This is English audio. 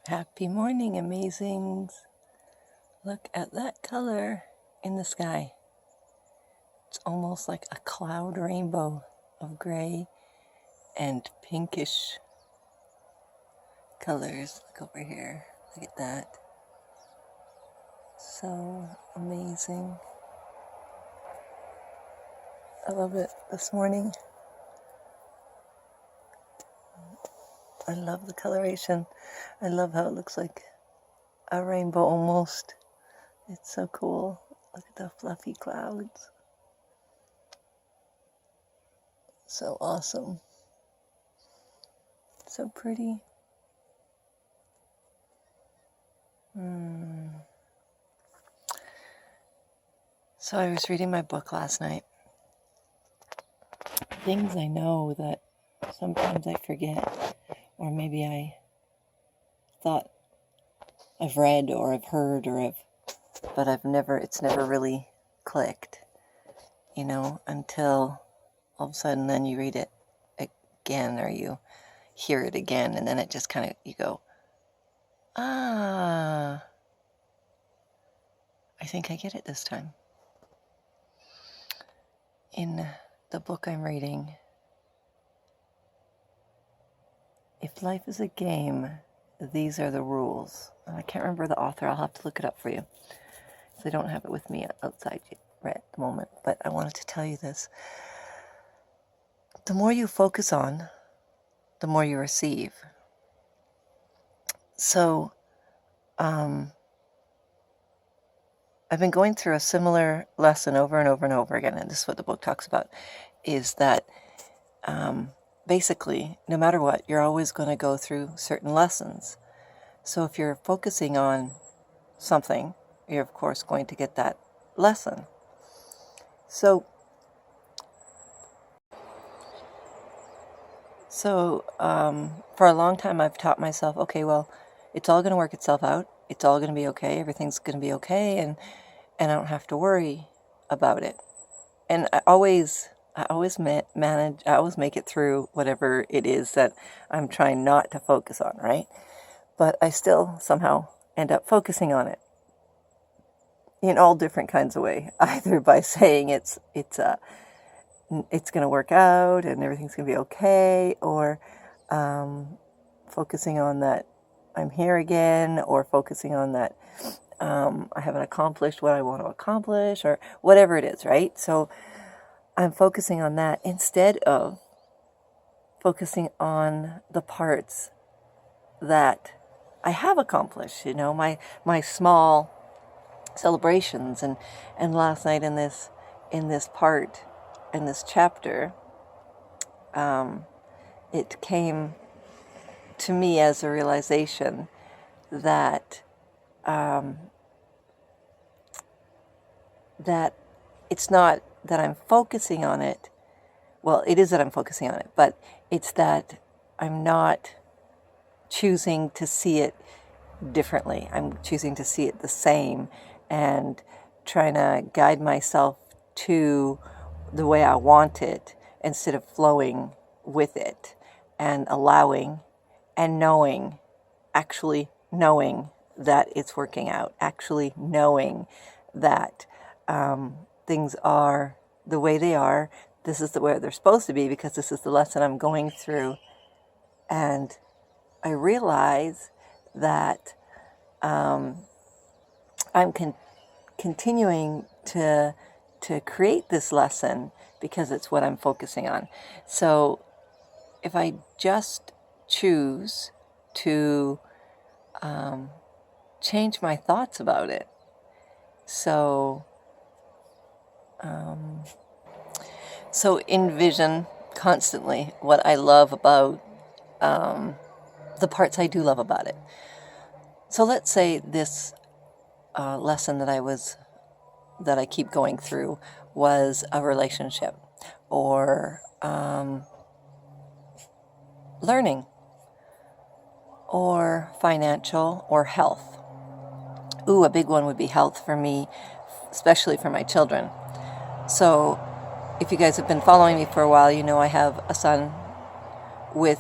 Happy morning, amazings. Look at that color in the sky. It's almost like a cloud rainbow of gray and pinkish colors. Look over here. Look at that. So amazing. I love it this morning. I love the coloration. I love how it looks like a rainbow almost. It's so cool. Look at the fluffy clouds. So awesome. So pretty. So I was reading my book last night. Things I know that sometimes I forget, or maybe I thought I've read or I've heard but it's never really clicked, until all of a sudden then you read it again or you hear it again, and then it just kind of, you go, I think I get it this time. In the book I'm reading, if life is a game, these are the rules. And I can't remember the author. I'll have to look it up for you. So I don't have it with me outside right at the moment. But I wanted to tell you this. The more you focus on, the more you receive. So, I've been going through a similar lesson over and over and over again, and this is what the book talks about, is that basically, no matter what, you're always going to go through certain lessons. So if you're focusing on something, you're of course going to get that lesson. So for a long time I've taught myself, okay, well, it's all going to work itself out. It's all going to be okay. Everything's going to be okay, and I don't have to worry about it. And I always manage. I always make it through whatever it is that I'm trying not to focus on, right? But I still somehow end up focusing on it in all different kinds of way. Either by saying it's going to work out and everything's going to be okay, or focusing on that I'm here again, or focusing on that I haven't accomplished what I want to accomplish, or whatever it is, right? So I'm focusing on that instead of focusing on the parts that I have accomplished, my small celebrations. And last night in this part, in this chapter, it came to me as a realization that that it's not that I'm focusing on it. Well, it is that I'm focusing on it, but it's that I'm not choosing to see it differently. I'm choosing to see it the same and trying to guide myself to the way I want it instead of flowing with it and allowing and knowing, actually knowing that it's working out, actually knowing that things are the way they are. This is the way they're supposed to be because this is the lesson I'm going through. And I realize that I'm continuing to create this lesson because it's what I'm focusing on. So if I just choose to change my thoughts about it, so envision constantly what I love about the parts I do love about it. So let's say this lesson that I keep going through was a relationship, or learning, or financial, or health. A big one would be health for me, especially for my children. So if you guys have been following me for a while, you know I have a son with